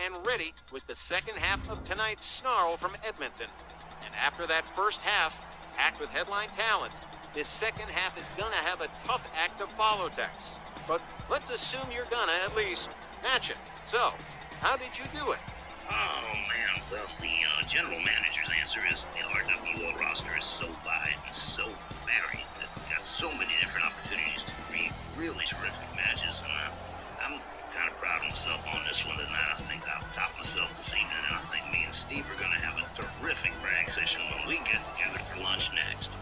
and ready with the second half of tonight's Snarl from Edmonton. And after that first half, packed with headline talent, this second half is gonna have a tough act to follow, Tex. But let's assume you're gonna at least match it. So, how did you do it? Oh, man. Well, the general manager's answer is the RWL roster is so wide and so varied that we've got so many different opportunities to create really terrific matches. And I'm kind of proud of myself on this one tonight. I think I'll top myself this evening, and I think me and Steve are going to have a terrific brag session when we get together for lunch next.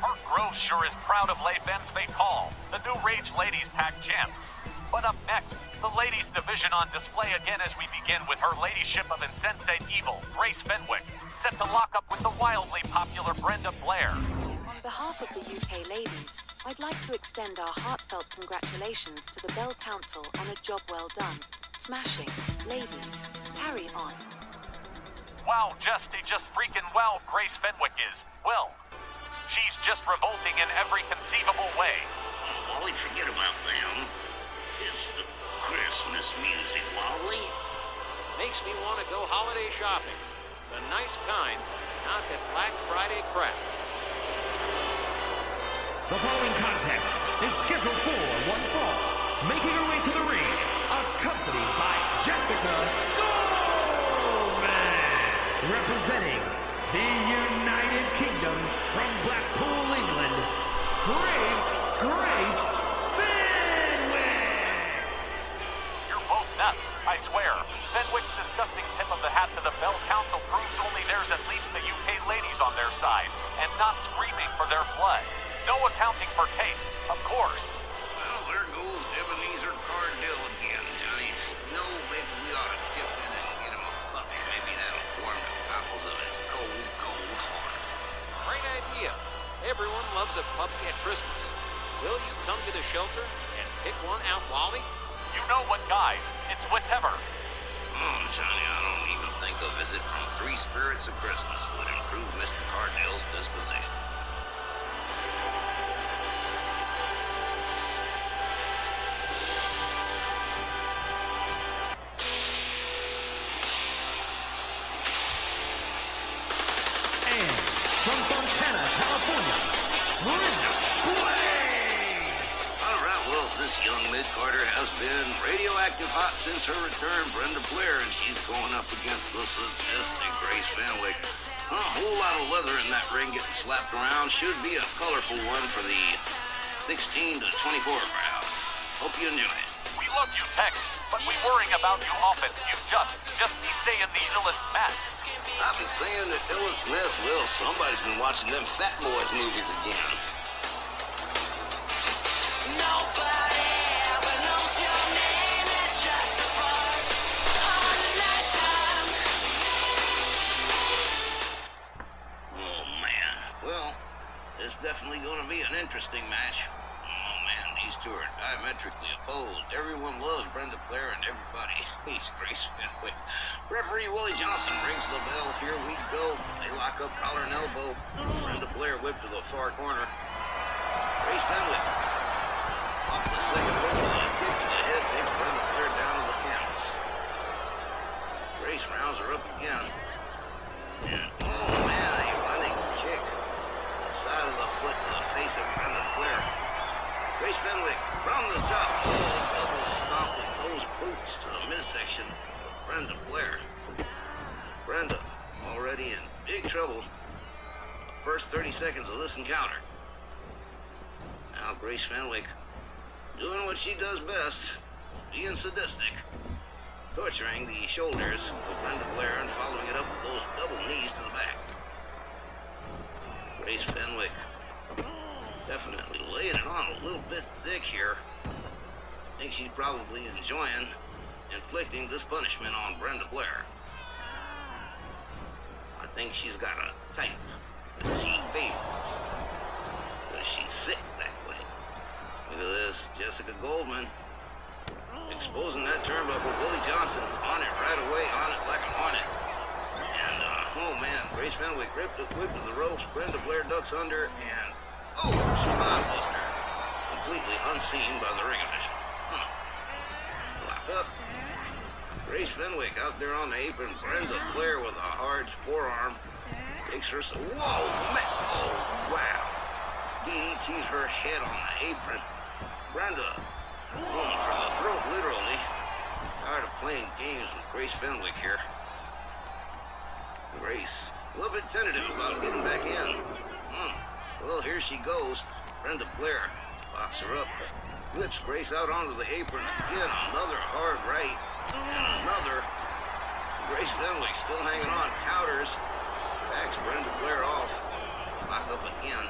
Park Grove sure is proud of Les Ben's Fate Hall, the new Rage Ladies Tag Champs. But up next, the ladies division on display again as we begin with her ladyship of Insensate Evil, Grace Fenwick, set to lock up with the wildly popular Brenda Blair. On behalf of the UK ladies, I'd like to extend our heartfelt congratulations to the Bell Council on a job well done. Smashing. Ladies, carry on. Wow, just freaking wow Grace Fenwick is. Well, she's just revolting in every conceivable way. Oh, Wally, forget about them. It's the Christmas music, Wally. Makes me want to go holiday shopping. The nice kind, not that Black Friday crap. The following contest is scheduled for one fall. Making her way to the ring, accompanied by Jessica Goldman. Representing the United Kingdom from Blackpool, England, Grace Nuts, I swear. Fenwick's disgusting tip of the hat to the Bell Council proves only there's at least the UK ladies on their side, and not screaming for their blood. No accounting for taste, of course. Well, there goes Ebenezer Cardell again, Johnny. You know, maybe we ought to dip in and get him a puppy. Maybe that'll warm the cockles of his cold, cold heart. Great idea. Everyone loves a puppy at Christmas. Will you come to the shelter and pick one out, Wally? You know what, guys? It's whatever. Johnny, I don't even think a visit from Three Spirits of Christmas would improve Mr. Cardell's disposition. And from Fontana, California, Brenda Blair. This young mid-carder has been radioactive hot since her return, Brenda Blair, and she's going up against the sadistic Grace Fenwick. A whole lot of leather in that ring getting slapped around. Should be a colorful one for the 16 to 24 crowd. Hope you enjoy it. We love you, Tex, but we worry about you often. You just be saying the illest mess. I've been saying the illest mess. Well, somebody's been watching them Fat Boys movies again. Nobody ever knows your name, it's just a part of the lifetime. Oh, man. Well, it's definitely going to be an interesting match. Oh, man, these two are diametrically opposed. Everyone loves Brenda Blair and everybody hates Grace Fenwick. Referee Willie Johnson rings the bell. Here we go. They lock up collar and elbow. Brenda Blair whipped to the far corner. Grace Fenwick off the second rope with a kick to the head, takes Brenda Blair down to the canvas. Grace rounds her up again. And, oh man, a running kick. The side of the foot to the face of Brenda Blair. Grace Fenwick from the top. Oh, double stomp with those boots to the midsection of Brenda Blair. Brenda already in big trouble. The first 30 seconds of this encounter. Now Grace Fenwick doing what she does best, being sadistic, torturing the shoulders of Brenda Blair and following it up with those double knees to the back. Grace Fenwick definitely laying it on a little bit thick here. I think she's probably enjoying inflicting this punishment on Brenda Blair. I think she's got a type that she favors, because she's sick that way. Look at this, Jessica Goldman exposing that turnbuckle. Willie Johnson on it right away, on it like a hornet. And, oh man, Grace Fenwick whipped to the ropes. Brenda Blair ducks under, and, oh, Shimon Buster. Completely unseen by the ring official. Lock up. Grace Fenwick out there on the apron. Brenda Blair with a hard forearm. Takes her... Whoa, man. Oh, wow. DDT'd her head on the apron. Brenda going for the throat, literally. Tired of playing games with Grace Fenwick here. Grace, a little bit tentative about getting back in. Well, here she goes. Brenda Blair locks her up. Whips Grace out onto the apron. Again, another hard right. And another. Grace Fenwick still hanging on. Counters. Backs Brenda Blair off. Lock up again.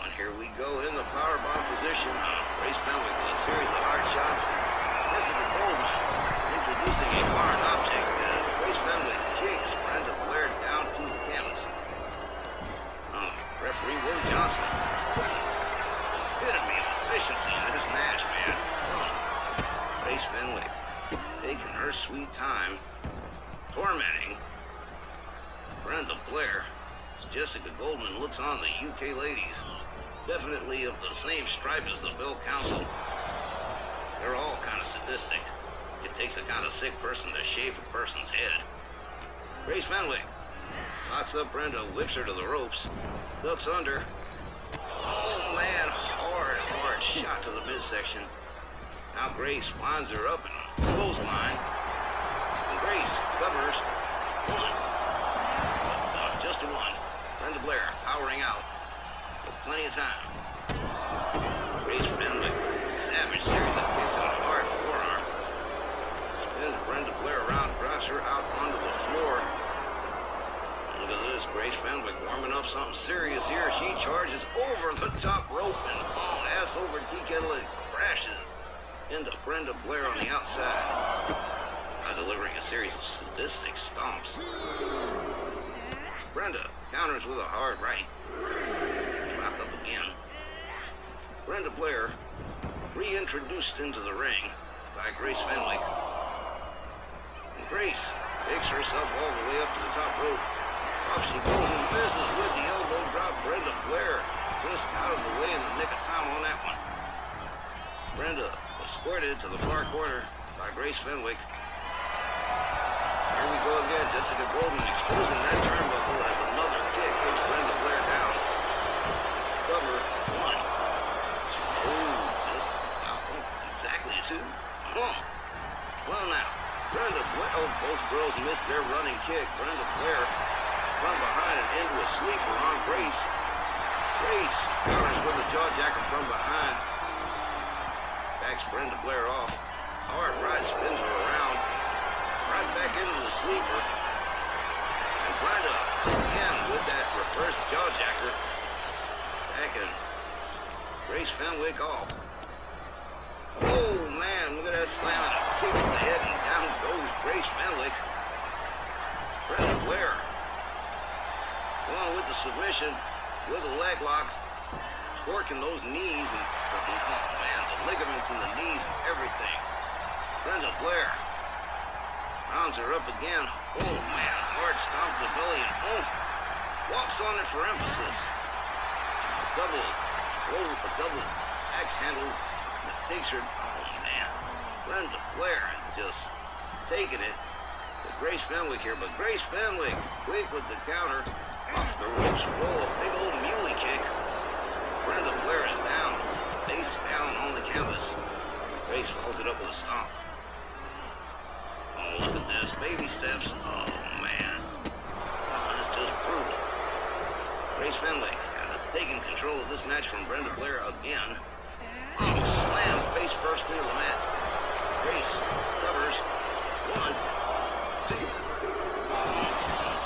And here we go in the powerbomb position. Grace Fenwick with a series of hard shots. Jessica Goldman introducing a foreign object as Grace Fenwick kicks Brenda Blair down to the canvas. Referee Will Johnson. Epitome of efficiency in this match, man. Grace Fenwick taking her sweet time, tormenting Brenda Blair. As Jessica Goldman looks on the UK ladies, definitely of the same stripe as the Bell Council. They're all kind of sadistic. It takes a kind of sick person to shave a person's head. Grace Fenwick locks up Brenda, whips her to the ropes, ducks under. Oh man, hard shot to the midsection. Now Grace winds her up in a clothesline. And Grace covers one. Just a one. Brenda Blair powering out. With plenty of time. Grace Fenwick, savage series of kicks on a hard forearm. Spins Brenda Blair around, drives her out onto the floor. Look at this, Grace Fenwick warming up something serious here. She charges over the top rope and ass over DK crashes into Brenda Blair on the outside. Delivering a series of sadistic stomps. Brenda counters with a hard right. Dropped up again. Brenda Blair reintroduced into the ring by Grace Fenwick. And Grace picks herself all the way up to the top rope. Off she goes and misses with the elbow drop. Brenda Blair just out of the way in the nick of time on that one. Brenda escorted to the far corner by Grace Fenwick. Here we go again. Jessica Goldman exposing that turnbuckle as another kick puts Brenda Blair down. Cover one. Just exactly two. Well now, Brenda Blair. Both girls missed their running kick. Brenda Blair from behind and into a sleeper on Grace. Grace counters with a jawjacker from behind. Backs Brenda Blair off. Hard right spins her around. Right back into the sleeper. And Brenda again with that reverse jawjacker. Backing Grace Fenwick off. Oh man, look at that slam and a kick to the head and down goes Grace Fenwick. Brenda Blair going with the submission, with the leg locks, torquing those knees and oh man, the ligaments in the knees and everything. Brenda Blair rounds her up again. Oh man, hard stomp to the belly and walks on it for emphasis. A double axe handle that takes her. Oh man, Brenda Blair is just taking it to Grace Fenwick here, but Grace Fenwick quick with the counter. Off the ropes, roll a big old muley kick. Brenda Blair is down, face down on the canvas. Grace follows it up with a stomp. Oh, look at this, baby steps. Oh man, that's just brutal. Grace Fenwick has taken control of this match from Brenda Blair again. Oh, slam face first into the mat. Grace covers. 1, 2.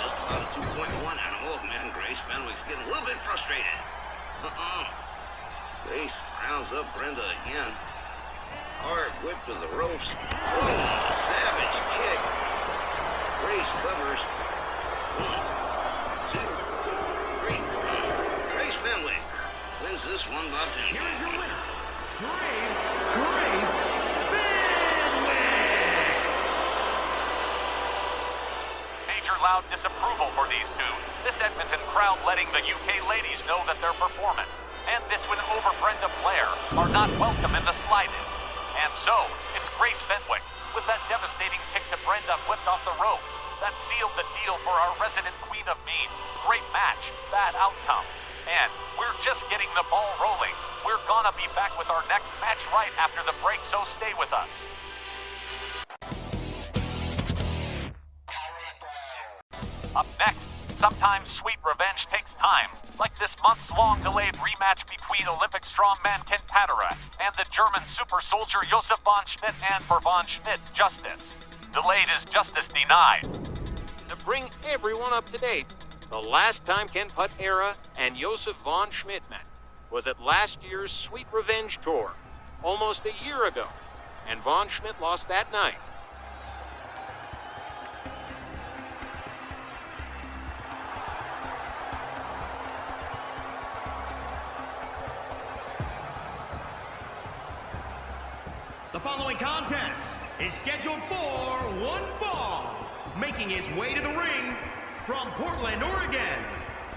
Just about a 2.1 and off, man. Grace Fenwick's getting a little bit frustrated. Grace rounds up Brenda again. Hard whip to the ropes. Boom, a savage kick. Grace covers. 1, 2, 3. Grace Fenwick wins this one by 10. Here is your winner, Grace Fenwick. Major loud disapproval for these two. This Edmonton crowd letting the UK ladies know that their performance and this win over Brenda Blair are not welcome in the slightest. And so, it's Grace Fenwick with that devastating kick to Brenda whipped off the ropes. That sealed the deal for our resident Queen of Mean. Great match, bad outcome. And we're just getting the ball rolling. We're gonna be back with our next match right after the break, so stay with us. Up next, sometimes sweet revenge takes time, like this months-long delayed rematch between Olympic strongman Ken Patera and the German super soldier Josef von Schmidt, and for von Schmidt, justice. Delayed is justice denied. To bring everyone up to date, the last time Ken Patera and Josef von Schmidt met was at last year's Sweet Revenge Tour, almost a year ago, and von Schmidt lost that night. The following contest is scheduled for one fall. Making his way to the ring from Portland, Oregon,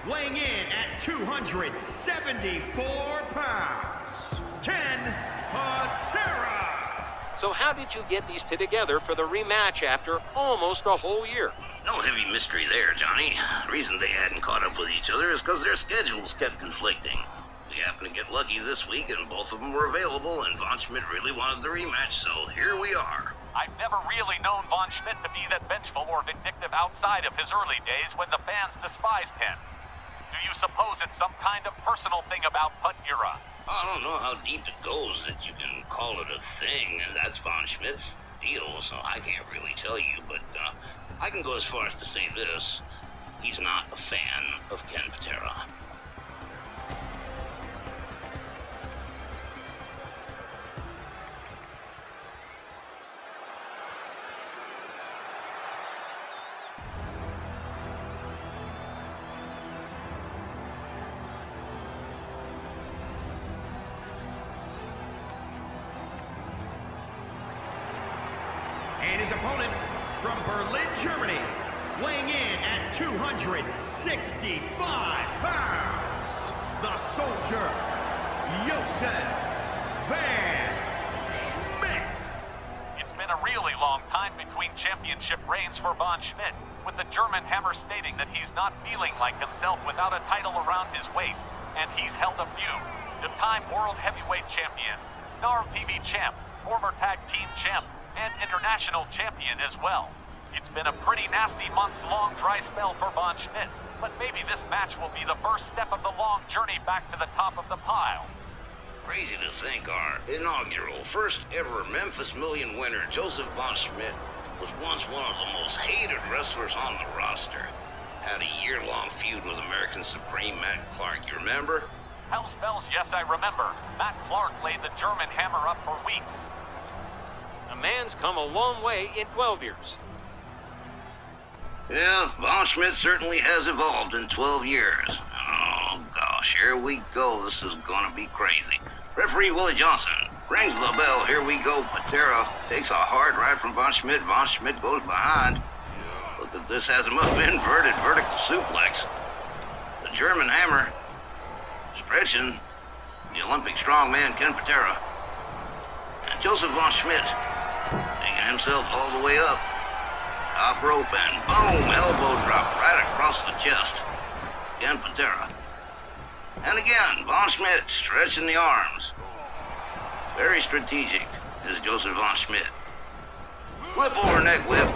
weighing in at 274 pounds, Ken Patera. So how did you get these two together for the rematch after almost a whole year? No heavy mystery there, Johnny. The reason they hadn't caught up with each other is because their schedules kept conflicting. We happened to get lucky this week, and both of them were available, and von Schmidt really wanted the rematch, so here we are. I've never really known von Schmidt to be that vengeful or vindictive outside of his early days when the fans despised him. Do you suppose it's some kind of personal thing about Patera? I don't know how deep it goes that you can call it a thing, and that's von Schmidt's deal, so I can't really tell you, but I can go as far as to say this. He's not a fan of Ken Patera. And his opponent from Berlin, Germany, weighing in at 265 pounds, the soldier, Josef Van Schmidt. It's been a really long time between championship reigns for von Schmidt, with the German Hammer stating that he's not feeling like himself without a title around his waist, and he's held a few. Two-time World Heavyweight Champion, Snarl TV Champ, former Tag Team Champ, and international champion as well. It's been a pretty nasty months-long dry spell for von Schmidt, but maybe this match will be the first step of the long journey back to the top of the pile. Crazy to think our inaugural first ever Memphis Million winner, Josef von Schmidt, was once one of the most hated wrestlers on the roster. Had a year-long feud with American Supreme Matt Clark, you remember? Hell's bells, yes, I remember. Matt Clark laid the German Hammer up for weeks. A man's come a long way in 12 years. Yeah, von Schmidt certainly has evolved in 12 years. Oh, gosh, here we go. This is gonna be crazy. Referee Willie Johnson rings the bell. Here we go. Patera takes a hard right from von Schmidt. Von Schmidt goes behind. Look at this, has him up inverted vertical suplex. The German Hammer stretching the Olympic strongman Ken Patera. And Josef von Schmidt taking himself all the way up. Top rope and boom, elbow drop right across the chest. Ken Patera. And again, von Schmidt stretching the arms. Very strategic is Josef von Schmidt. Flip over neck whip.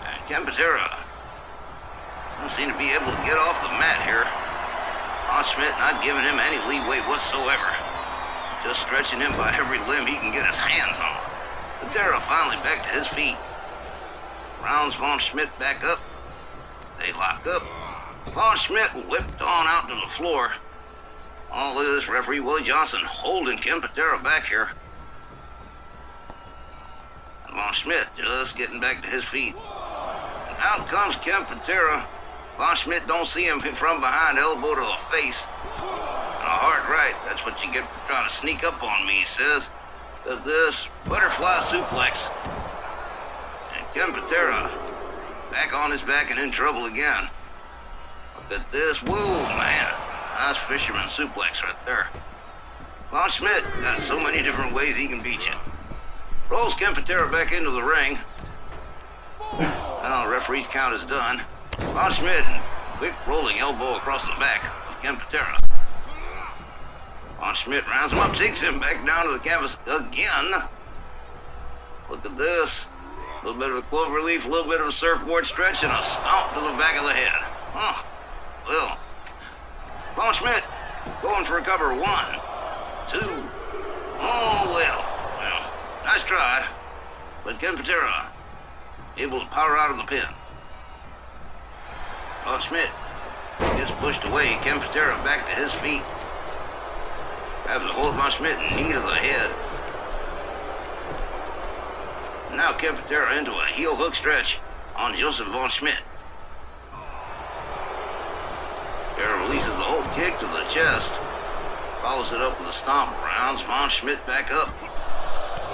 And Ken Patera doesn't seem to be able to get off the mat here. Von Schmidt not giving him any leeway whatsoever. Just stretching him by every limb he can get his hands on. Patera finally back to his feet. Rounds von Schmidt back up. They lock up. Von Schmidt whipped on out to the floor. All this, referee Willie Johnson holding Ken Patera back here. And von Schmidt just getting back to his feet. And out comes Ken Patera. Von Schmidt don't see him from behind, elbow to the face. And a hard right, that's what you get for trying to sneak up on me, he says. Does this butterfly suplex. And Ken Patera back on his back and in trouble again. Look at this, whoa, man. Nice fisherman suplex right there. Von Schmidt got so many different ways he can beat you. Rolls Kempatera back into the ring. Well, referee's count is done. Von Schmidt, quick rolling elbow across the back of Kempatera. Von Schmidt rounds him up, takes him back down to the canvas again. Look at this. A little bit of a clover leaf, a little bit of a surfboard stretch, and a stomp to the back of the head. Huh. Well, Von Schmidt going for a cover. 1, 2. Oh, well. Well, nice try. But Kempatera able to power out of the pin. Von Schmidt gets pushed away. Kempatera back to his feet. Grabs a hold of Von Schmidt and knee to the head. Now Kempatera into a heel hook stretch on Joseph Von Schmidt. Kempatera releases the whole kick to the chest. Follows it up with a stomp. Rounds Von Schmidt back up.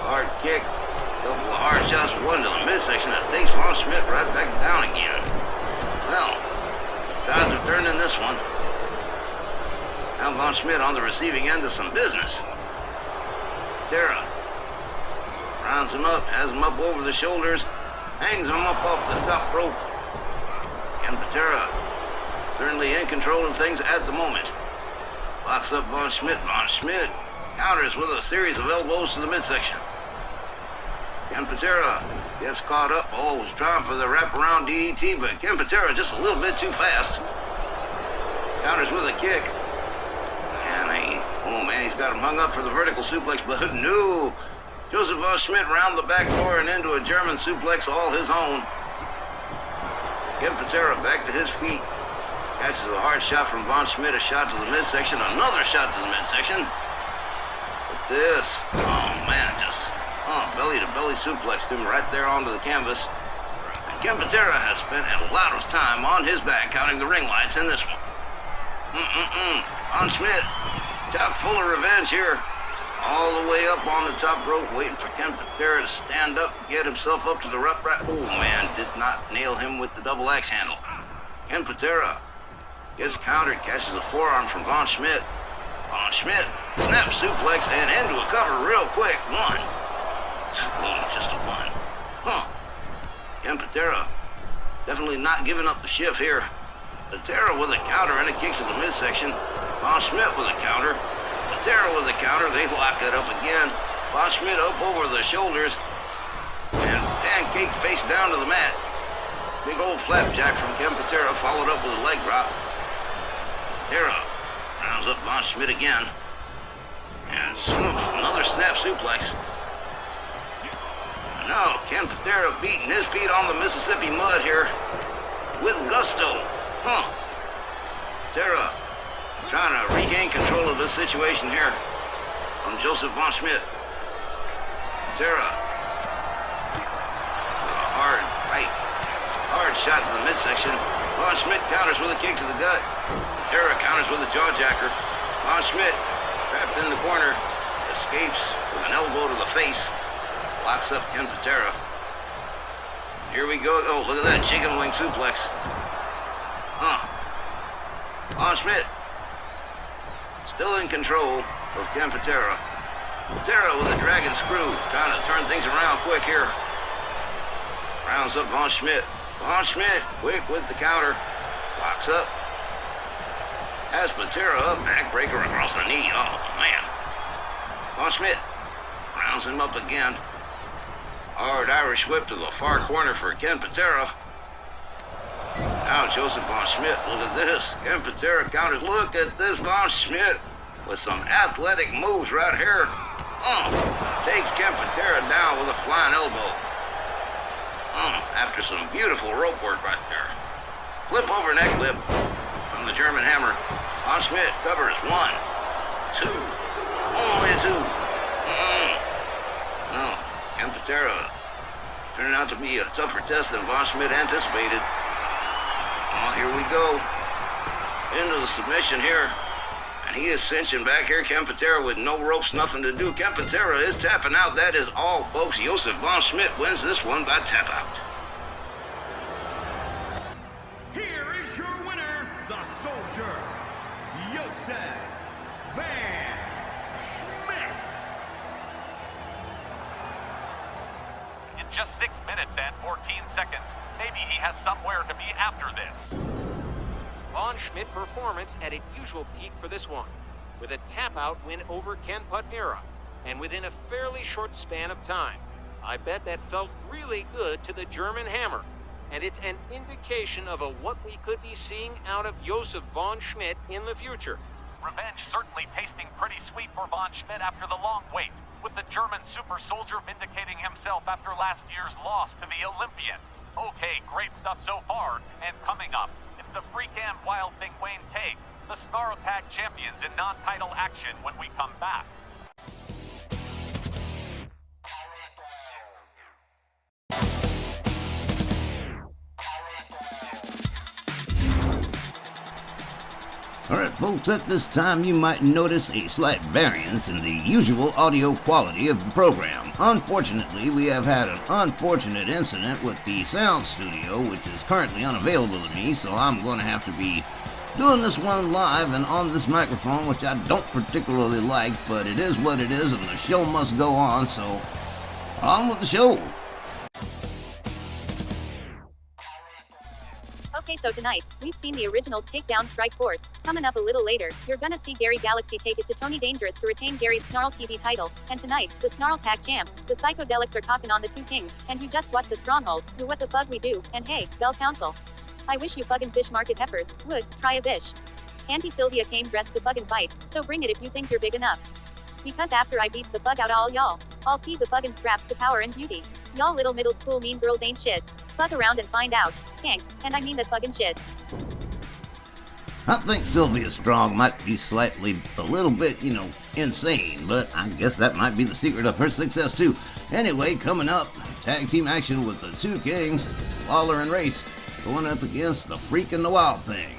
Hard kick. Couple of hard shots. One to the midsection that takes Von Schmidt right back down again. Well, tides have turned in this one. Now Von Schmidt on the receiving end of some business. Kempatera rounds him up, has him up over the shoulders, hangs him up off the top rope. Kempatera certainly in control of things at the moment. Locks up Von Schmidt. Von Schmidt counters with a series of elbows to the midsection. Kempatera gets caught up. Oh, was trying for the wraparound DDT, but Kempatera just a little bit too fast. Counters with a kick. Oh man, he's got him hung up for the vertical suplex, but no. Joseph Von Schmidt round the back door and into a German suplex all his own. Kempatera back to his feet. Catches a hard shot from Von Schmidt, a shot to the midsection, another shot to the midsection. But this, oh man, just belly to belly suplex him right there onto the canvas. And Kempatera has spent a lot of time on his back counting the ring lights in this one. Von Schmidt, chock full of revenge here. All the way up on the top rope, waiting for Kempatera to stand up, get himself up to the upright. Oh man, did not nail him with the double axe handle. Kempatera gets countered, catches a forearm from Von Schmidt. Von Schmidt snaps suplex and into a cover real quick. 1. Oh, just a 1. Huh. Kempatera definitely not giving up the shift here. Kempatera with a counter and a kick to the midsection. Von Schmidt with a counter. Kempatera with a counter. They lock it up again. Von Schmidt up over the shoulders and pancake face down to the mat. Big old flapjack from Kempatera followed up with a leg drop. Kempatera rounds up Von Schmidt again. And another snap suplex. Now Kempatera beating his feet on the Mississippi mud here with gusto. Huh. Kempatera trying to regain control of this situation here from Joseph Von Schmidt. Kempatera. Hard shot to the midsection. Von Schmidt counters with a kick to the gut. Kempatera counters with a jawjacker. Von Schmidt trapped in the corner. Escapes with an elbow to the face. Locks up Kempatera. Here we go. Oh, look at that chicken wing suplex. Von Schmidt still in control of Kempatera. Kempatera with a dragon screw, trying to turn things around quick here. Rounds up Von Schmidt. Von Schmidt quick with the counter. Locks up. Has Kempatera up, backbreaker across the knee. Oh man. Von Schmidt rounds him up again. Hard Irish whip to the far corner for Kempatera. Now Joseph Von Schmidt, look at this. Kempatera counters. Look at this Von Schmidt with some athletic moves right here. Takes Kempatera down with a flying elbow. After some beautiful rope work right there. Flip over neck lip from the German hammer. Von Schmidt covers 1, 2, only 2. No, Kempatera turning out to be a tougher test than Von Schmidt anticipated. Here we go. Into the submission here. And he is cinching back here. Kempatera with no ropes, nothing to do. Kempatera is tapping out. That is all, folks. Joseph Von Schmidt wins this one by tap out. Here is your winner, the Soldier, Joseph Van Schmidt. just 6 minutes and 14 seconds. Maybe he has somewhere to be after this. Von Schmidt performance at its usual peak for this one, with a tap-out win over Ken Putnera, and within a fairly short span of time. I bet that felt really good to the German Hammer, and it's an indication of what we could be seeing out of Josef Von Schmidt in the future. Revenge certainly tasting pretty sweet for Von Schmidt after the long wait, with the German super soldier vindicating himself after last year's loss to the Olympian. Okay, great stuff so far, and coming up, it's the Freak and Wild Thing Wayne Tague, the Snarl Tag Champions in non-title action when we come back. Alright folks, at this time you might notice a slight variance in the usual audio quality of the program. Unfortunately, we have had an unfortunate incident with the sound studio, which is currently unavailable to me, so I'm going to have to be doing this one live and on this microphone, which I don't particularly like, but it is what it is and the show must go on, so on with the show. Okay, so tonight, we've seen the original Takedown Strike Force. Coming up a little later, you're gonna see Gary Galaxy take it to Tony Dangerous to retain Gary's Snarl TV title. And tonight, the Snarl Tag Champs, the Psychedelics are talking on the Two Kings. And you just watched the Stronghold, who what the fuck we do, and hey, Bell Council. I wish you fucking fish market heifers would try a bish. Auntie Sylvia came dressed to fucking fight, so bring it if you think you're big enough. Because after I beat the fuck out all y'all, I'll see the fucking scraps to power and beauty. Y'all little middle school mean girls ain't shit. Fuck around and find out. Thanks, and I mean that fucking shit. I think Sylvia Strong might be slightly, a little bit, insane, but I guess that might be the secret of her success too. Anyway, coming up, tag team action with the Two Kings, Lawler and Race, going up against the Freak and the Wild Thing.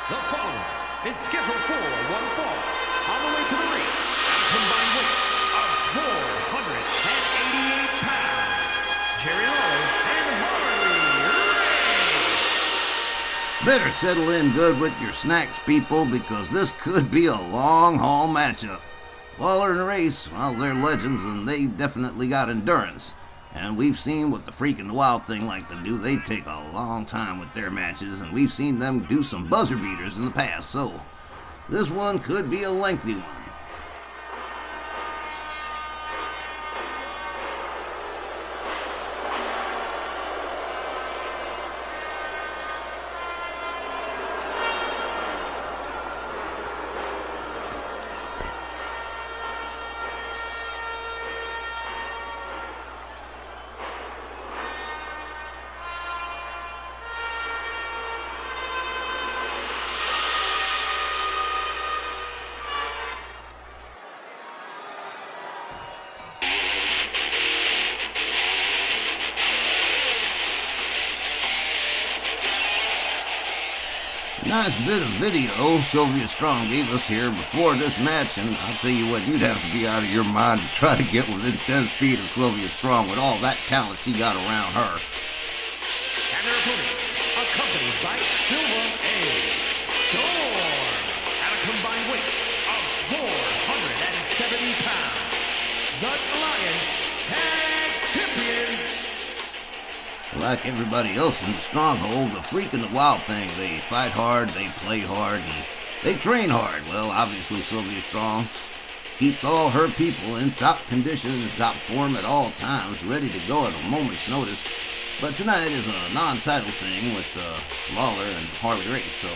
The following is scheduled for one fall, on the way to the ring, at a combined weight of 488 pounds, Jerry Lawler and Harley Race. Better settle in good with your snacks, people, because this could be a long-haul matchup. Lawler and Race, well, they're legends, and they definitely got endurance. And we've seen what the Freak and the Wild Thing like to do. They take a long time with their matches, and we've seen them do some buzzer beaters in the past, so this one could be a lengthy one. Nice bit of video Sylvia Strong gave us here before this match, and I'll tell you what, you'd have to be out of your mind to try to get within 10 feet of Sylvia Strong with all that talent she got around her. And their opponents, accompanied by Silver A. Storm, at a combined weight of 470 pounds, the Alliance Tag Champions. Like everybody else in the Stronghold, the Freak and the Wild Thing, they fight hard, they play hard, and they train hard. Well, obviously Sylvia Strong keeps all her people in top condition and top form at all times, ready to go at a moment's notice. But tonight is a non-title thing with Lawler and Harley Race, so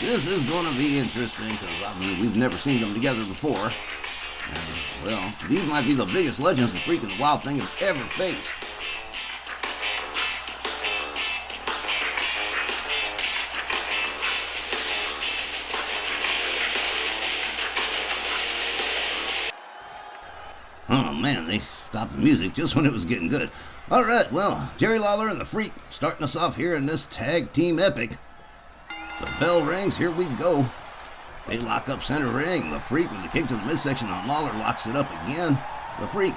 this is going to be interesting because, we've never seen them together before. And, well, these might be the biggest legends the Freak and the Wild Thing have ever faced. Oh man, they stopped the music just when it was getting good. Alright, well, Jerry Lawler and the Freak starting us off here in this tag team epic. The bell rings, here we go. They lock up center ring. The Freak with a kick to the midsection on Lawler locks it up again. The Freak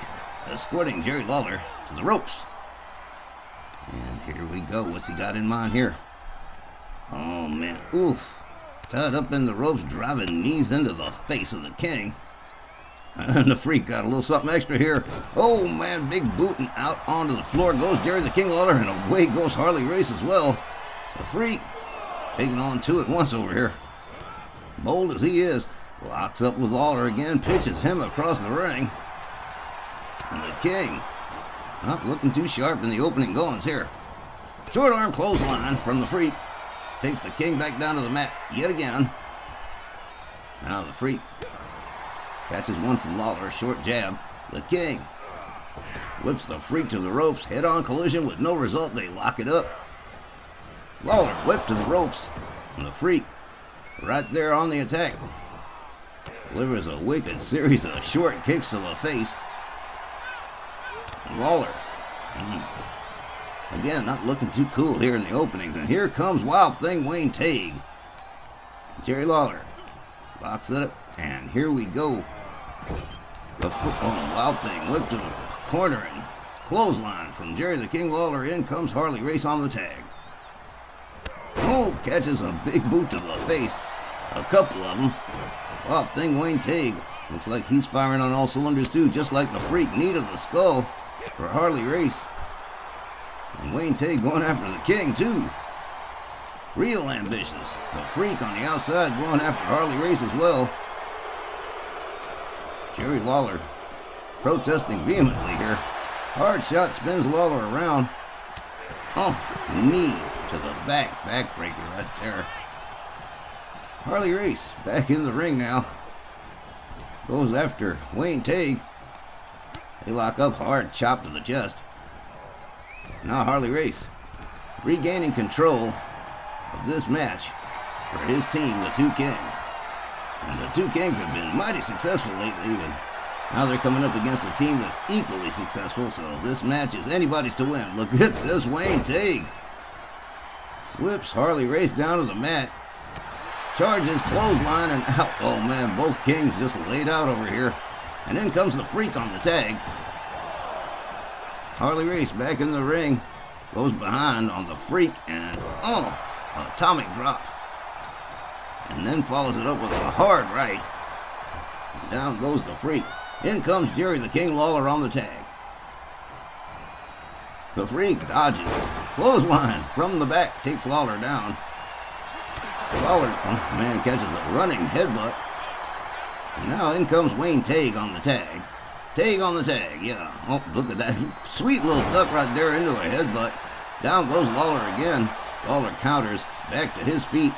escorting Jerry Lawler to the ropes. And here we go. What's he got in mind here? Oh, man. Oof. Tied up in the ropes, driving knees into the face of the King. And the Freak got a little something extra here. Oh, man. Big boot and out onto the floor goes Jerry the King Lawler, and away goes Harley Race as well. The Freak taking on two at once over here. Bold as he is, locks up with Lawler again, pitches him across the ring. And the King not looking too sharp in the opening goings here. Short arm clothesline from the Freak. Takes the King back down to the mat yet again. Now the Freak catches one from Lawler, short jab. The King whips the Freak to the ropes, head-on collision with no result. They lock it up. Lawler whipped to the ropes, and the Freak right there on the attack. Delivers a wicked series of short kicks to the face. And Lawler, again, not looking too cool here in the openings. And here comes Wild Thing Wayne Tague. Jerry Lawler locks it up, and here we go. The Wild Thing whipped to the corner and clothesline from Jerry the King Lawler. In comes Harley Race on the tag. Oh, catches a big boot to the face. A couple of them. Wild Thing Wayne Tague looks like he's firing on all cylinders too, just like the Freak. Knee to the skull for Harley Race. And Wayne Tague going after the King too. Real ambitious. The Freak on the outside going after Harley Race as well. Jerry Lawler protesting vehemently here. Hard shot spins Lawler around. Oh, knee to the backbreaker right there. Harley Race back in the ring now. Goes after Wayne Tague. They lock up hard, chop to the chest. Now Harley Race regaining control of this match for his team, the Two Kings. And the Two Kings have been mighty successful lately, and now they're coming up against a team that's equally successful, so this match is anybody's to win. Look at this Wayne Tague. Flips Harley Race down to the mat. Charges, clothesline, and out. Oh man, both Kings just laid out over here. And in comes the Freak on the tag. Harley Race back in the ring. Goes behind on the Freak, and atomic drop. And then follows it up with a hard right. And down goes the Freak. In comes Jerry the King Lawler on the tag. The Freak dodges. Clothesline from the back takes Lawler down. Lawler, catches a running headbutt. And now in comes Wayne Tague on the tag. Tague on the tag, yeah. Oh, look at that. Sweet little duck right there into a headbutt. Down goes Lawler again. Lawler counters. Back to his feet.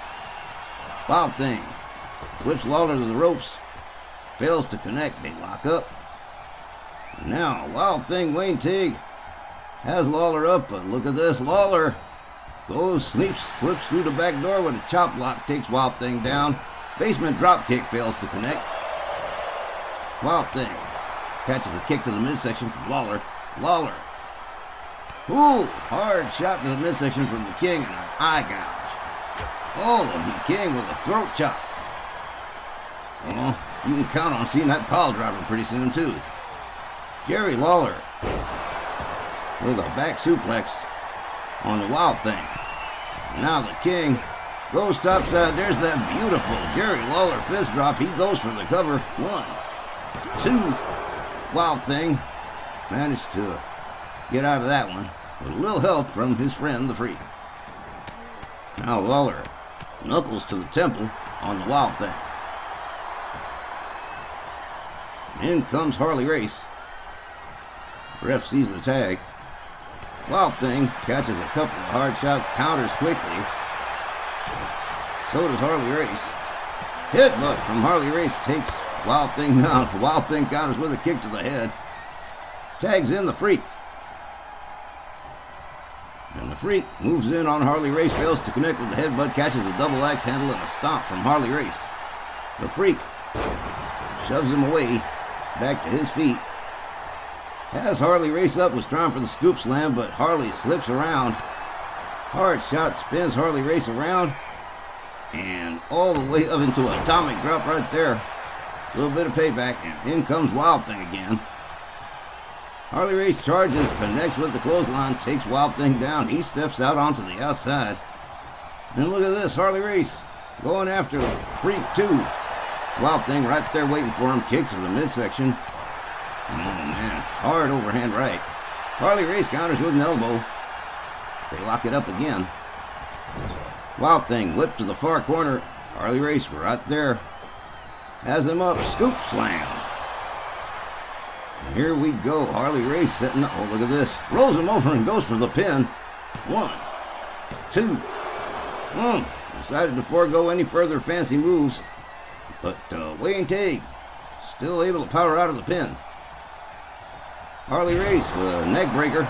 Wild Thing whips Lawler to the ropes. Fails to connect. They lock up. Now, Wild Thing Wayne Tague has Lawler up, but look at this. Lawler goes, slips through the back door with a chop block, takes Wild Thing down. Basement drop kick fails to connect. Wild Thing catches a kick to the midsection from Lawler. Lawler. Ooh, hard shot to the midsection from the King and an eye gouge. Oh, the King with a throat chop. Oh, you can count on seeing that pile driver pretty soon too. Jerry Lawler with a back suplex on the Wild Thing. Now the King goes topside. There's that beautiful Jerry Lawler fist drop. He goes for the cover. 1, 2. Wild Thing managed to get out of that one with a little help from his friend the Freak. Now Lawler knuckles to the temple on the Wild Thing. In comes Harley Race. Ref sees the tag. Wild Thing catches a couple of hard shots, counters quickly. So does Harley Race. Headbutt from Harley Race takes Wild Thing down. Wild Thing counters with a kick to the head. Tags in the Freak. And the Freak moves in on Harley Race, fails to connect with the headbutt, catches a double axe handle and a stomp from Harley Race. The Freak shoves him away, back to his feet. Has Harley Race up, was trying for the scoop slam, but Harley slips around. Hard shot spins Harley Race around. And all the way up into an atomic drop right there. A little bit of payback, and in comes Wild Thing again. Harley Race charges, connects with the clothesline, takes Wild Thing down. He steps out onto the outside. And look at this, Harley Race going after Freak 2. Wild Thing right there waiting for him. Kick to the midsection. Oh man, hard overhand right. Harley Race counters with an elbow. They lock it up again. Wild Thing whipped to the far corner. Harley Race right there. Has him up. Scoop slam. And here we go. Harley Race setting up. Oh, look at this. Rolls him over and goes for the pin. 1, 2. Decided to forego any further fancy moves. But Wayne Teague still able to power out of the pin. Harley Race with a neck breaker.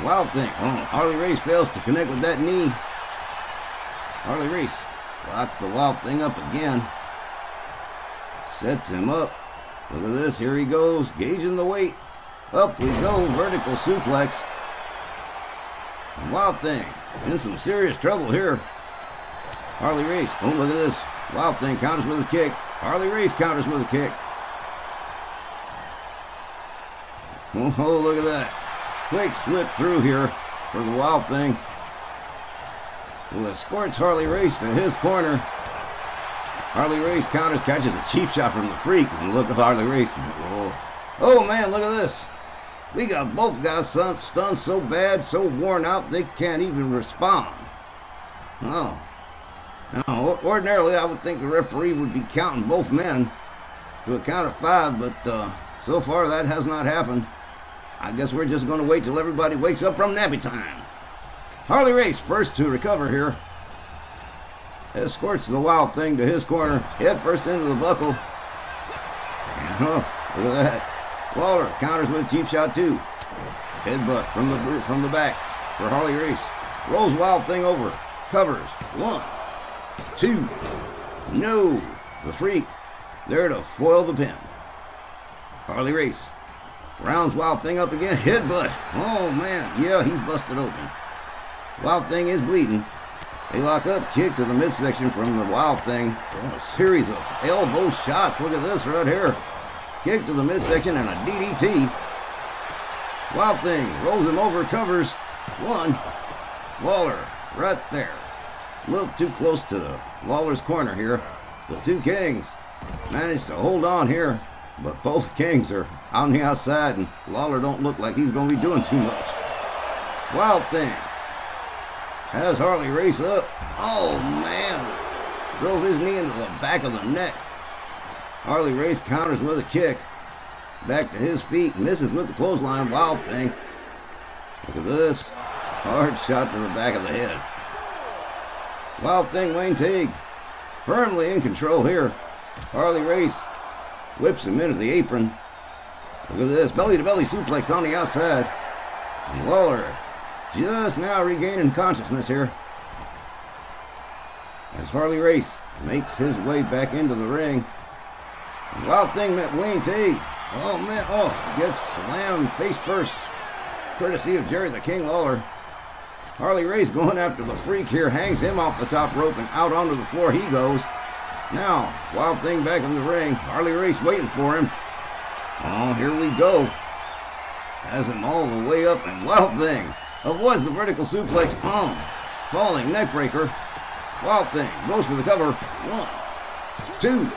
Wild Thing. Oh, Harley Race fails to connect with that knee. Harley Race locks the Wild Thing up again. Sets him up. Look at this. Here he goes. Gauging the weight. Up we go. Vertical suplex. Wild Thing in some serious trouble here. Harley Race. Oh, look at this. Wild Thing counters with a kick. Harley Race counters with a kick. Oh, look at that. Quick slip through here for the Wild Thing. Who escorts Harley Race to his corner. Harley Race counters, catches a cheap shot from the Freak. And look at Harley Race. Oh man, look at this. We got both guys stunned so bad, so worn out, they can't even respond. Oh. Now, ordinarily, I would think the referee would be counting both men to a count of 5, but so far that has not happened. I guess we're just going to wait till everybody wakes up from nappy time. Harley Race first to recover here. Escorts the Wild Thing to his corner. Head first into the buckle. And, look at that. Lawler counters with a cheap shot too. Headbutt from the back for Harley Race. Rolls Wild Thing over. Covers. 1, 2. No. The Freak there to foil the pin. Harley Race rounds Wild Thing up again. Headbutt. Oh man. Yeah, he's busted open. Wild Thing is bleeding. They lock up. Kick to the midsection from the Wild Thing. Oh, a series of elbow shots. Look at this right here. Kick to the midsection and a DDT. Wild Thing rolls him over. Covers. 1. Lawler right there. A little too close to Lawler's corner here. The two Kings managed to hold on here, but both Kings are on the outside, and Lawler don't look like he's going to be doing too much. Wild Thing has Harley Race up. Oh, man. Drove his knee into the back of the neck. Harley Race counters with a kick. Back to his feet. Misses with the clothesline. Wild Thing. Look at this. Hard shot to the back of the head. Wild Thing, Wayne Teague, firmly in control here. Harley Race whips him into the apron. Look at this. Belly-to-belly suplex on the outside. And Lawler just now regaining consciousness here. As Harley Race makes his way back into the ring. And Wild Thing met Wayne Teague. Oh, man. Oh, gets slammed face first. Courtesy of Jerry the King Lawler. Harley Race going after the Freak here. Hangs him off the top rope and out onto the floor he goes. Now, Wild Thing back in the ring. Harley Race waiting for him. Oh, here we go. Has him all the way up, and Wild Thing avoids the vertical suplex. Falling neckbreaker. Wild Thing goes for the cover. 1, 2,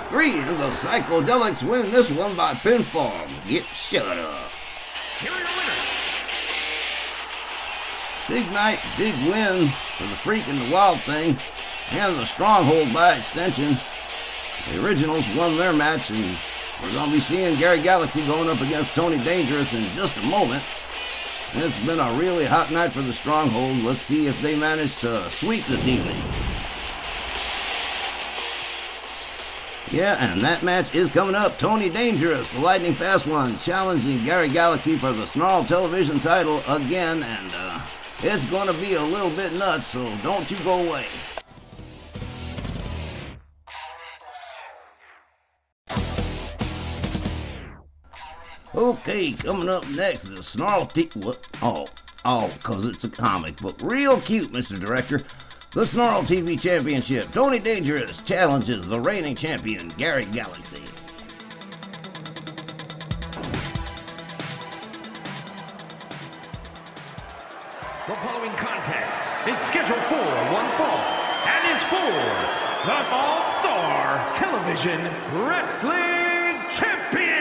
3, and the Psychedelics win this one by pinfall. Get shut up. Here are your winners. Big night, big win for the Freak and the Wild Thing, and the Stronghold by extension. The Originals won their match, and we're going to be seeing Gary Galaxy going up against Tony Dangerous in just a moment. It's been a really hot night for the Stronghold. Let's see if they manage to sweep this evening. Yeah, and that match is coming up. Tony Dangerous, the lightning fast one, challenging Gary Galaxy for the Snarl television title again, and it's going to be a little bit nuts, so don't you go away. Okay, coming up next is Snarl What? Oh, Oh, 'cause it's a comic book. Real cute, Mr. Director. The Snarl TV Championship. Tony Dangerous challenges the reigning champion, Gary Galaxy. The following contest is scheduled for one fall and is for the All-Star Television Wrestling Championship.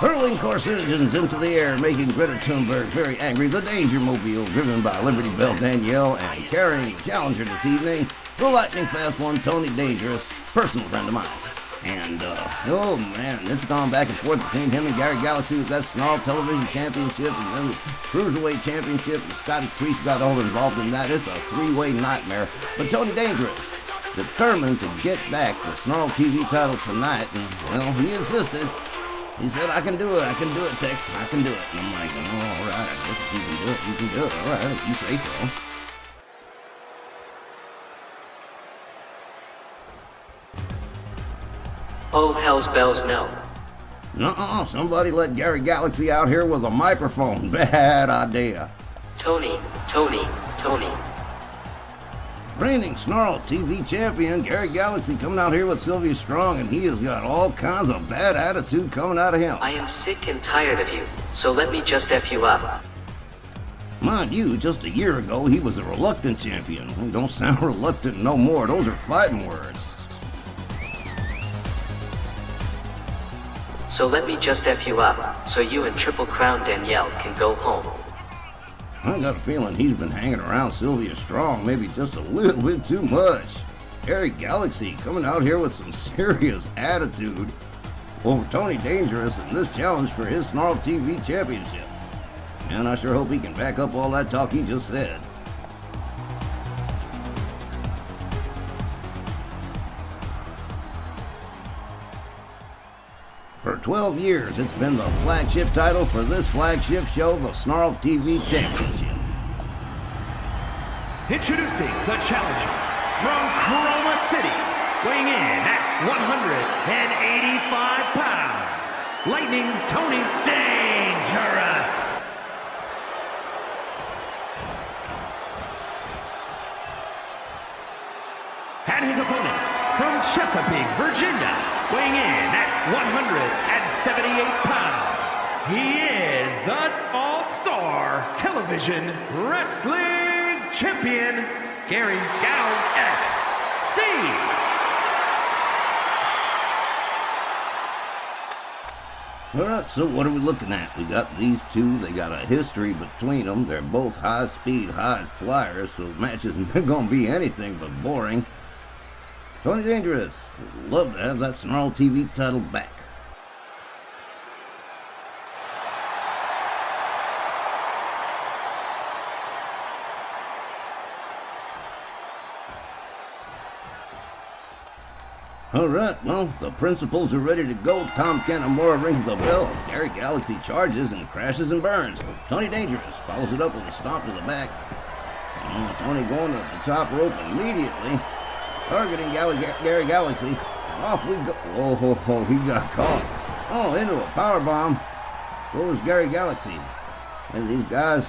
Hurling carcinogens into the air, making Greta Thunberg very angry. The Danger Mobile, driven by Liberty Bell Danielle, and carrying the challenger this evening, the lightning fast one, Tony Dangerous, personal friend of mine. And, oh man, it's gone back and forth between him and Gary Galaxy with that Snarl Television Championship and then the Cruiserweight Championship, and Scotty Priest got all involved in that. It's a three-way nightmare. But Tony Dangerous, determined to get back the Snarl TV title tonight, and, well, he insisted. He said, I can do it, Tex, I can do it. And I'm like, oh, all right, I guess if you can do it, you can do it. All right, if you say so. Oh, hell's bells, no. Nuh-uh, somebody let Gary Galaxy out here with a microphone. Bad idea. Tony. Reigning Snarl TV champion, Gary Galaxy, coming out here with Sylvia Strong, and he has got all kinds of bad attitude coming out of him. I am sick and tired of you, so let me just F you up. Mind you, just a year ago, he was a reluctant champion. He don't sound reluctant no more. Those are fighting words. So let me just F you up, so you and Triple Crown Danielle can go home. I got a feeling he's been hanging around Sylvia Strong maybe just a little bit too much. Gary Galaxy coming out here with some serious attitude over Tony Dangerous in this challenge for his Snarl TV championship. And I sure hope he can back up all that talk he just said. For 12 years, it's been the flagship title for this flagship show, the Snarl TV Championship. Introducing the challenger from Chroma City, weighing in at 185 pounds, Lightning Tony Dangerous. And his opponent from Chesapeake, Virginia, weighing in at 178 pounds, he is the All-Star Television Wrestling Champion, Gary Galaxy. Alright, so what are we looking at? We got these two, they got a history between them. They're both high-speed, high flyers, so the match isn't going to be anything but boring. Tony Dangerous, love to have that Snarl TV title back. Alright, well, the principals are ready to go. Tom Canamora rings the bell. Gary Galaxy charges and crashes and burns. Tony Dangerous follows it up with a stomp to the back. Tony going to the top rope immediately, targeting Gary Galaxy. Off we go. Oh, he got caught. Oh, into a powerbomb goes Gary Galaxy. And these guys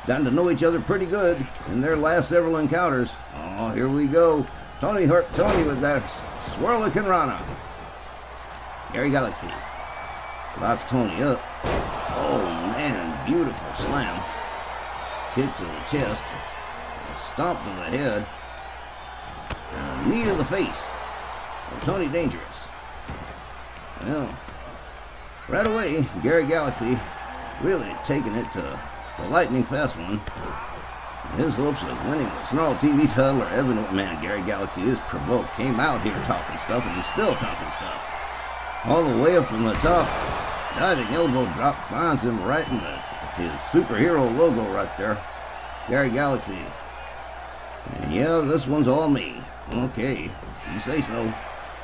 gotten to know each other pretty good in their last several encounters. Oh, here we go. Tony hurt Tony with that Swirlican Rana. Gary Galaxy locks Tony up. Oh man, beautiful slam. Kick to the chest. Stomp to the head. And a knee to the face of Tony Dangerous. Well, right away, Gary Galaxy really taking it to the lightning fast one. His hopes of winning the Snarl TV title are evident. Man, Gary Galaxy is provoked. Came out here talking stuff, and he's still talking stuff. All the way up from the top. Diving elbow drop finds him right in his superhero logo right there. Gary Galaxy. And yeah, this one's all me. Okay, you say so.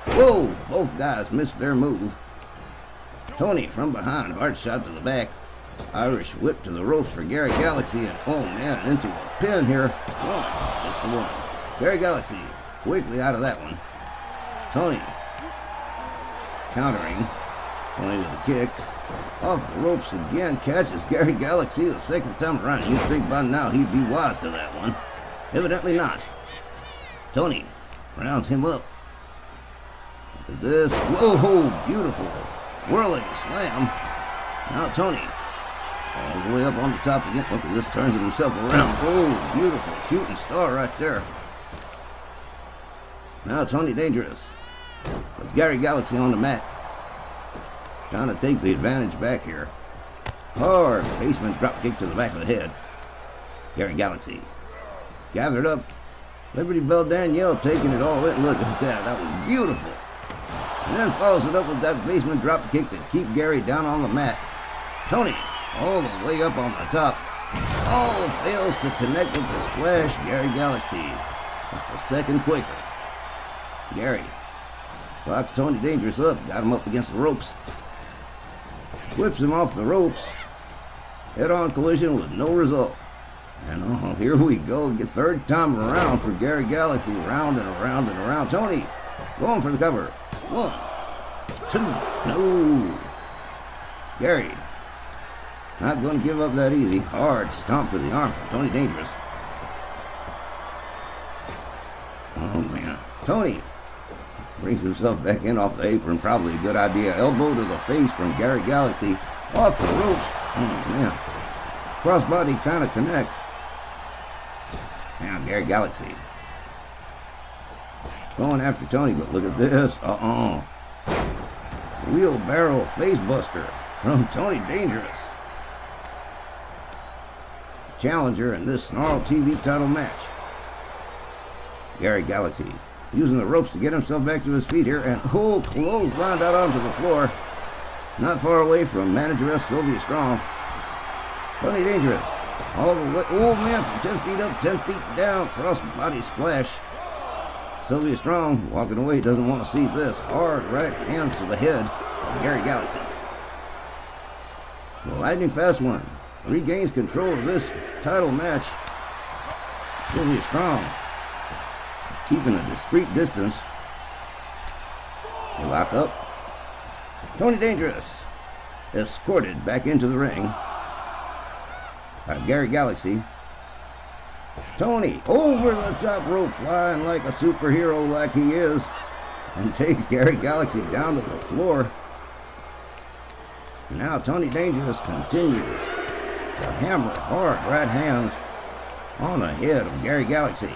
Whoa! Both guys missed their move. Tony from behind, hard shot to the back. Irish whip to the ropes for Gary Galaxy, and oh man, into a pin here. One, just the one. Gary Galaxy quickly out of that one. Tony countering. Tony with a kick. Off the ropes again, catches Gary Galaxy the second time around. You'd think by now he'd be wise to that one. Evidently not. Tony rounds him up. Look at this. Whoa, beautiful. Whirling slam. Now Tony all the way up on the top again. Look at this, turns himself around. Oh, beautiful shooting star right there. Now Tony Dangerous with Gary Galaxy on the mat. Trying to take the advantage back here. Hard basement drop kick to the back of the head. Gary Galaxy gathered up. Liberty Bell Danielle taking it all in. Look at that. That was beautiful. And then follows it up with that basement drop kick to keep Gary down on the mat. Tony all the way up on the top. All fails to connect with the splash. Gary Galaxy just a second quicker. Gary locks Tony Dangerous up. Got him up against the ropes. Whips him off the ropes. Head-on collision with no result. And oh, here we go. Get third time around for Gary Galaxy. Round and around and around. Tony going for the cover. 1, 2, no. Gary not going to give up that easy. Hard stomp to the arm from Tony Dangerous. Oh man. Tony brings himself back in off the apron. Probably a good idea. Elbow to the face from Gary Galaxy. Off the ropes. Oh man. Crossbody kind of connects. Now Gary Galaxy going after Tony, but look at this. Wheelbarrow facebuster from Tony Dangerous. Challenger in this Snarl TV title match. Gary Galaxy using the ropes to get himself back to his feet here, and clotheslined out onto the floor. Not far away from manageress Sylvia Strong. Tony Dangerous all the way. Oh man, from 10 feet up, 10 feet down, cross body splash. Sylvia Strong walking away, doesn't want to see this. Hard right hands to the head of Gary Galaxy. The lightning fast one regains control of this title match. Sylvia Strong keeping a discreet distance. They lock up. Tony Dangerous escorted back into the ring by Gary Galaxy. Tony over the top rope, flying like a superhero like he is, and takes Gary Galaxy down to the floor. Now Tony Dangerous continues to hammer hard right hands on the head of Gary Galaxy.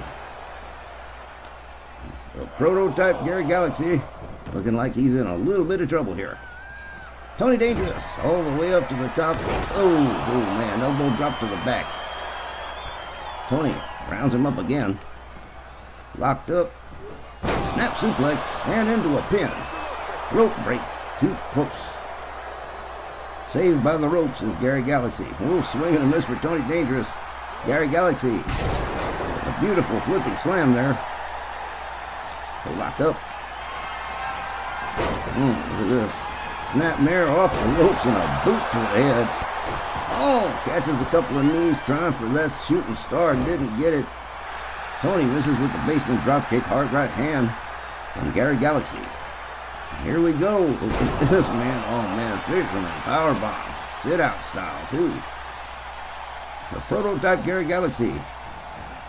The prototype Gary Galaxy looking like he's in a little bit of trouble here. Tony Dangerous all the way up to the top. Oh man, elbow drop to the back. Tony rounds him up again. Locked up. Snap suplex and into a pin. Rope break too close. Saved by the ropes is Gary Galaxy. Oh, swing and a miss for Tony Dangerous. Gary Galaxy. A beautiful flipping slam there. They lock up. Look at this. Snapmare off the ropes and a boot to the head. Oh, catches a couple of knees trying for that shooting star. Didn't get it. Tony misses with the basement dropkick. Hard right hand from Gary Galaxy. Here we go. Look at this, man. Oh, man. Fisherman powerbomb. Sit-out style, too. The prototype Gary Galaxy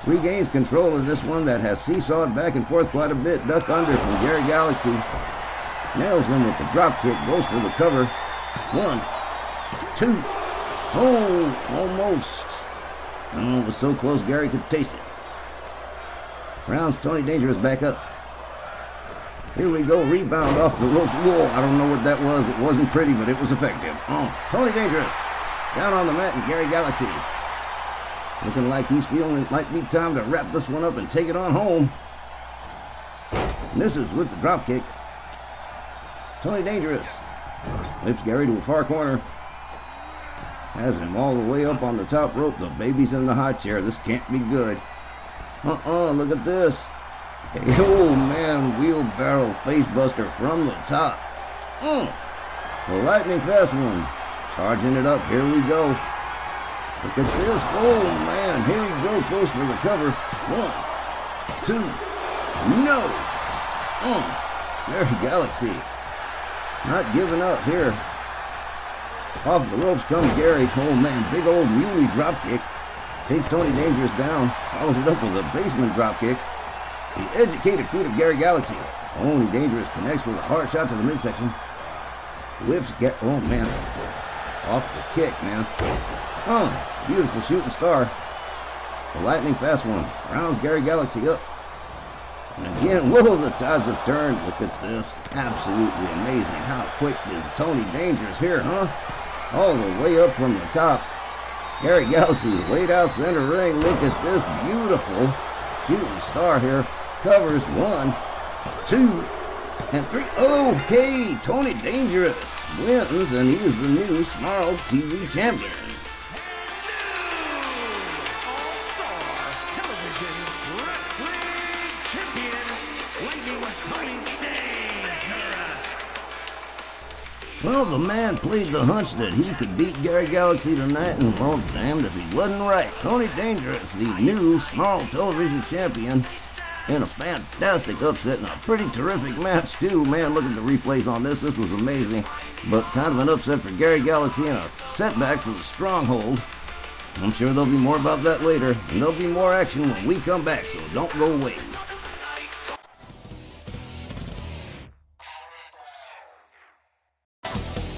regains control of this one that has seesawed back and forth quite a bit. Duck under from Gary Galaxy. Nails him with the dropkick. Goes for the cover. 1, 2. Oh, almost. Oh, it was so close Gary could taste it. Rounds Tony Dangerous back up. Here we go, rebound off the ropes. Whoa, I don't know what that was. It wasn't pretty, but it was effective. Oh, Tony Dangerous down on the mat, and Gary Galaxy looking like he's feeling it might be time to wrap this one up and take it on home. Misses with the dropkick. Tony Dangerous lifts Gary to a far corner. Has him all the way up on the top rope. The baby's in the high chair. This can't be good. Look at this. Hey, oh man, wheelbarrow facebuster from the top. The lightning fast one. Charging it up. Here we go. Look at this. Oh man, here we go. Close for the cover. 1, 2. No. There's Galaxy. Not giving up here. Off the ropes comes Gary. Oh man, big old muley dropkick. Takes Tony Dangerous down. Follows it up with a basement dropkick. The educated feet of Gary Galaxy. Tony Dangerous connects with a hard shot to the midsection. Whips oh man. Off the kick, man. Beautiful shooting star. The lightning fast one. Rounds Gary Galaxy up. And again, whoa, the tides have turned. Look at this. Absolutely amazing. How quick is Tony Dangerous here, huh? All the way up from the top. Gary Galaxy laid out center ring. Look at this beautiful shooting star here. Covers 1, 2, and 3. Okay, Tony Dangerous wins, and he is the new Snarl TV champion. All-Star Television Wrestling Champion, Lightning Tony Dangerous. Well, the man played the hunch that he could beat Gary Galaxy tonight, and well, damned if he wasn't right. Tony Dangerous, the new Snarl Television champion, in a fantastic upset and a pretty terrific match, too. Man, look at the replays on this. This was amazing. But kind of an upset for Gary Galaxy and a setback for the Stronghold. I'm sure there'll be more about that later, and there'll be more action when we come back, so don't go away.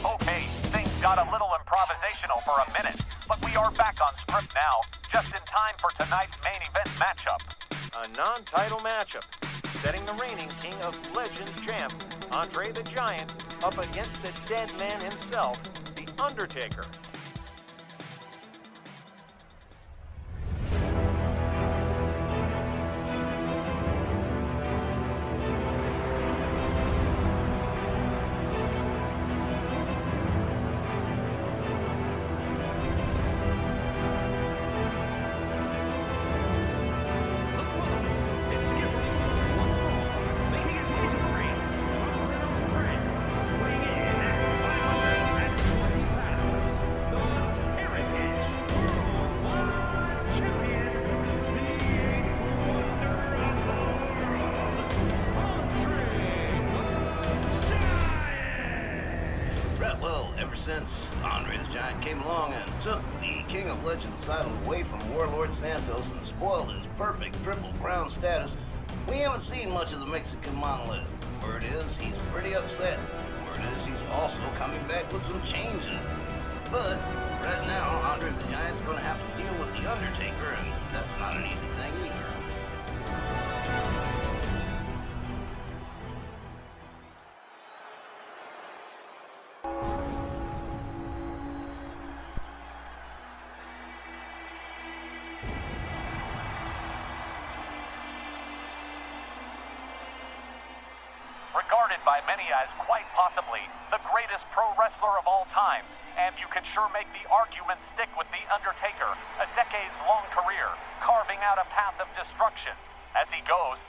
Okay, things got a little improvisational for a minute, but we are back on script now, just in time for tonight's main event matchup. A non-title matchup, setting the reigning King of Legends champ, Andre the Giant, up against the dead man himself, The Undertaker. Ever since Andre the Giant came along and took the King of Legends title away from Warlord Santos and spoiled his perfect Triple Crown status, we haven't seen much of the Mexican monolith. Word is, he's pretty upset. Word is, he's also coming back with some changes. But right now, Andre the Giant's going to have to deal with the Undertaker, and that's not an easy thing either. Regarded by many as quite possibly the greatest pro wrestler of all times, and you can sure make the argument stick with The Undertaker, a decades-long career, carving out a path of destruction. As he goes,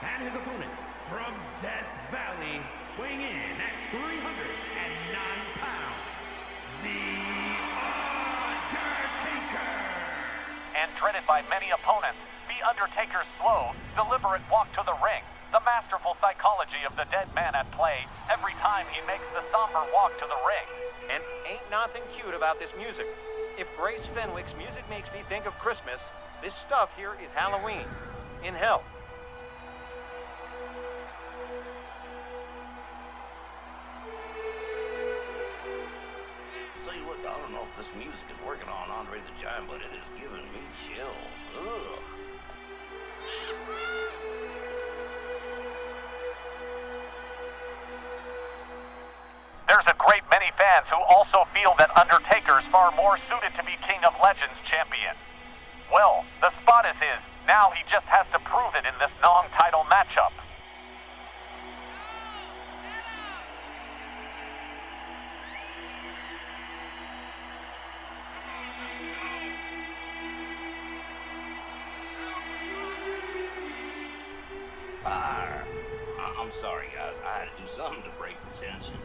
And his opponent from Death Valley, weighing in at 309 pounds, The Undertaker. and dreaded by many opponents, The Undertaker's slow, deliberate walk to the ring, the masterful psychology of the dead man at play every time he makes the somber walk to the ring. And ain't nothing cute about this music. If Grace Fenwick's music makes me think of Christmas, this stuff here is Halloween. In hell. Tell you what, I don't know if this music is working on Andre the Giant, but it is giving me chills. Ugh. There's a great many fans who also feel that Undertaker's far more suited to be King of Legends champion. Well, the spot is his. Now he just has to prove it in this non-title matchup. Fire. I'm sorry, guys. I had to do something to break the tension.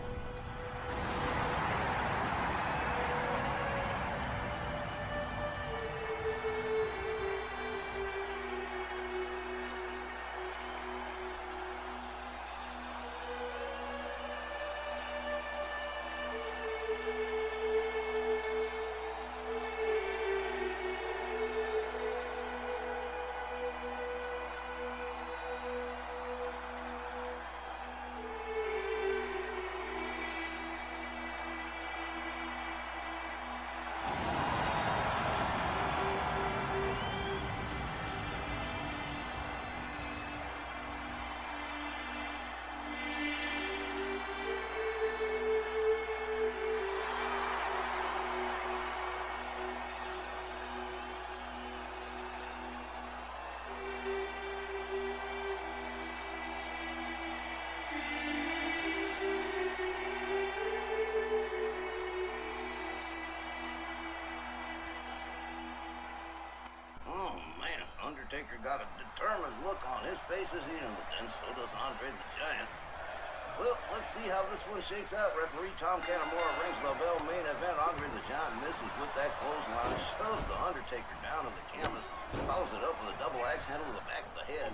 Undertaker got a determined look on his face as he knew, but then so does Andre the Giant. Well, let's see how this one shakes out. Referee Tom Canamora rings the bell. Main event. Andre the Giant misses with that clothesline, shoves the Undertaker down to the canvas, follows it up with a double axe handle to the back of the head.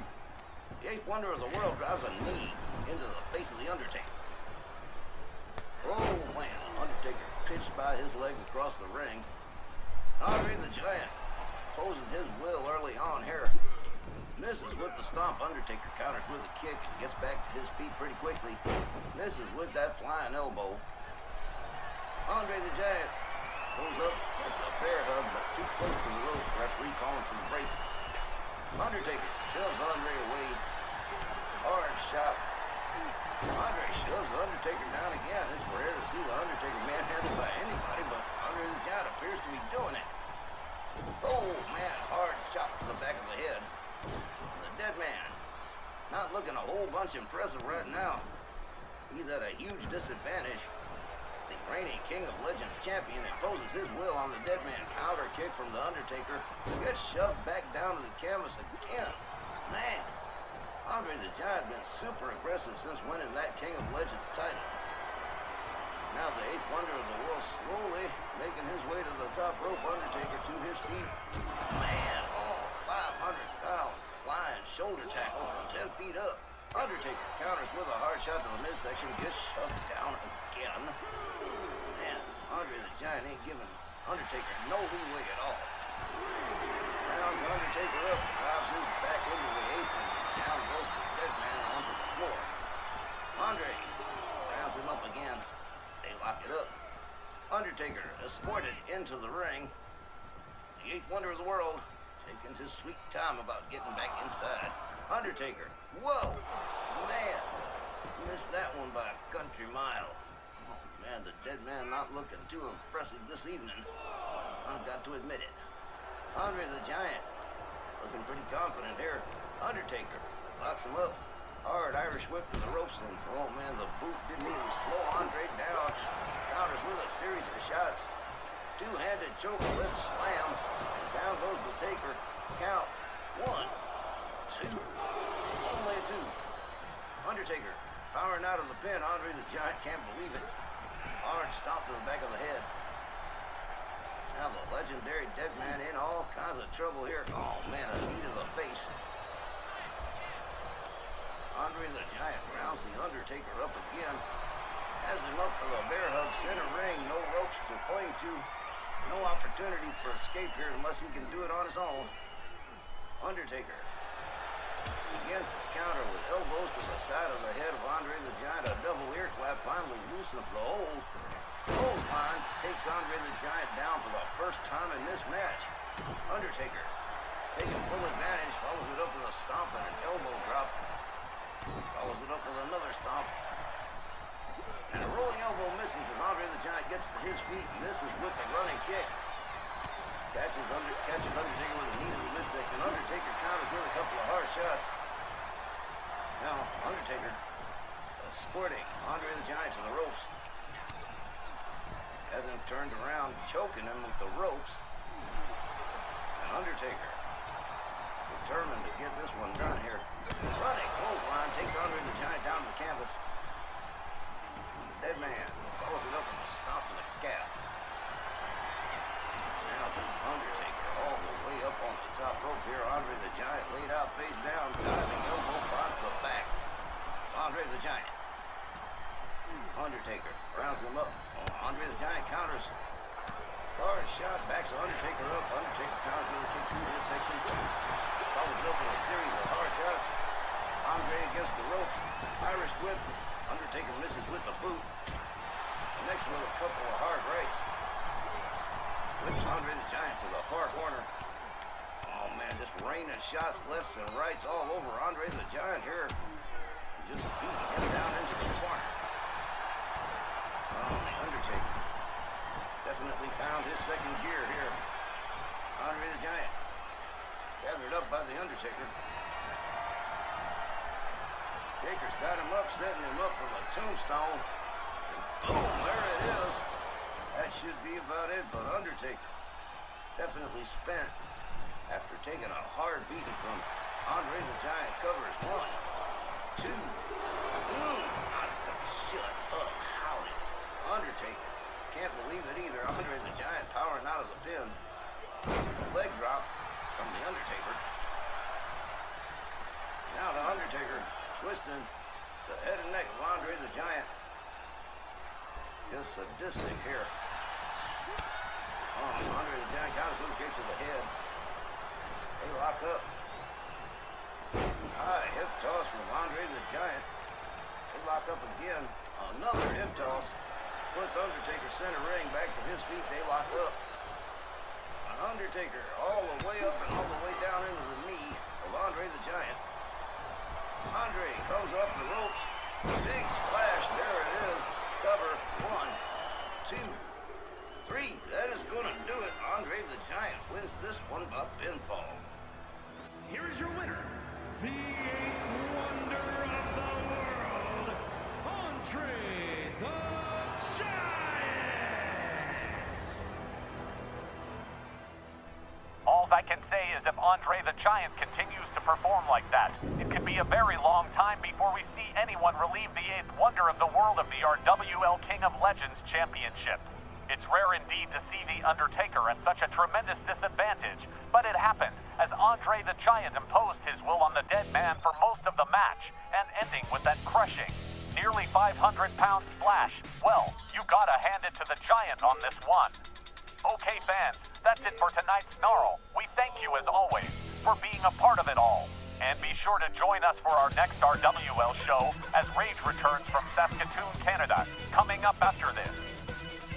The Eighth Wonder of the World drives a knee into the face of the Undertaker. Oh man, Undertaker pitched by his legs across the ring. Andre the Giant poses his will early on here. Misses with the stomp. Undertaker counters with a kick and gets back to his feet pretty quickly. Misses with that flying elbow. Andre the Giant pulls up with a bear hug, but too close to the ropes. Referee calling for the break. Undertaker shoves Andre away. Hard shot. Andre shoves the Undertaker down again. It's rare to see the Undertaker manhandled by anybody, but Andre the Giant appears to be doing it. Oh man, hard chop to the back of the head. The dead man, not looking a whole bunch impressive right now. He's at a huge disadvantage. The reigning King of Legends champion imposes his will on the dead man. Counter kick from the Undertaker. Gets shoved back down to the canvas again. Man, Andre the Giant been super aggressive since winning that King of Legends title. Now the Eighth Wonder of the World slowly making his way to the top rope. Undertaker to his feet. Man, 500 pounds flying shoulder tackle from 10 feet up. Undertaker counters with a hard shot to the midsection. Gets shoved down again. Man, Andre the Giant ain't giving Undertaker no leeway at all. Rounds Undertaker up, drives his back into the apron. Down goes the dead man onto the floor. Andre rounds him up again. They lock it up. Undertaker escorted into the ring. The Eighth Wonder of the World taking his sweet time about getting back inside. Undertaker, whoa, man, missed that one by a country mile. Oh man, the dead man not looking too impressive this evening. I've got to admit it. Andre the Giant looking pretty confident here. Undertaker locks him up. Hard Irish whip to the ropes, and oh man, the boot didn't even slow Andre down. Counters with a series of shots. Two-handed choke lift slam. Down goes the Taker. Count. 1, 2. Only a 2. Undertaker powering out of the pin. Andre the Giant can't believe it. Hard stomp to the back of the head. Now the legendary dead man in all kinds of trouble here. Oh man, a knee to the face. Andre the Giant rounds the Undertaker up again. Has him up for the bear hug center ring. No ropes to cling to. No opportunity for escape here unless he can do it on his own. Undertaker begins to counter with elbows to the side of the head of Andre the Giant. A double ear clap finally loosens the hold. Clothesline takes Andre the Giant down for the first time in this match. Undertaker taking full advantage, follows it up with a stomp and an elbow drop. Follows it up with another stomp. And a rolling elbow misses as Andre the Giant gets to his feet. Misses with the running kick. Catches Undertaker with a knee to the midsection. Undertaker counters with a couple of hard shots. Now, Undertaker escorting Andre the Giant to the ropes. Has him turned around, choking him with the ropes. And Undertaker determined to get this one done here. Running clothesline takes Andre the Giant down to the canvas. The dead man follows it up with a stomp to the calf. Now the Undertaker all the way up on the top rope here. Andre the Giant laid out face down, diving elbow bottom to the back. Andre the Giant. Undertaker rounds him up. Oh, Andre the Giant counters. Hard shot, backs Undertaker up. Undertaker counters with a kick through his section. Follows it up with a series of hard shots. Andre against the ropes. Irish whip. Undertaker misses with the boot. The next with a couple of hard rights. Whips Andre the Giant to the far corner. Oh man, just raining shots lefts and rights all over Andre the Giant here. Just beating him down into the corner. Oh, the Undertaker definitely found his second gear here. Andre the Giant gathered up by the Undertaker. Taker's got him up, setting him up for the tombstone. And boom, there it is. That should be about it, but Undertaker definitely spent after taking a hard beating from Andre the Giant. Covers 1, 2. Don't shut up. Howdy. Undertaker. Can't believe it either. Andre the Giant powering out of the pin. Leg drop from the Undertaker. Now the Undertaker twisting the head and neck of Andre the Giant. Just sadistic here. Oh, Andre the Giant got his one kick to the head. They lock up. High hip toss from Andre the Giant. They lock up again. Another hip toss. Puts Undertaker center ring back to his feet. They lock up. An Undertaker all the way up and all the way down into the knee of Andre the Giant. Andre comes up the ropes. Big splash. There it is. Cover. 1, 2, 3. That is going to do it. Andre the Giant wins this one by pinfall. Here is your winner, the 8th wonder of the world, Andre the All I can say is if Andre the Giant continues to perform like that, it could be a very long time before we see anyone relieve the 8th wonder of the world of the RWL King of Legends Championship. It's rare indeed to see The Undertaker at such a tremendous disadvantage, but it happened as Andre the Giant imposed his will on the dead man for most of the match, and ending with that crushing, nearly 500-pound splash. Well, you gotta hand it to the Giant on this one. Okay fans, that's it for tonight's Snarl. We thank you as always for being a part of it all. And be sure to join us for our next RWL show as Rage returns from Saskatoon, Canada, coming up after this.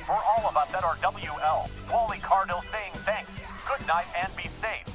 For all of us at RWL, Wally Cardell saying thanks, good night and be safe.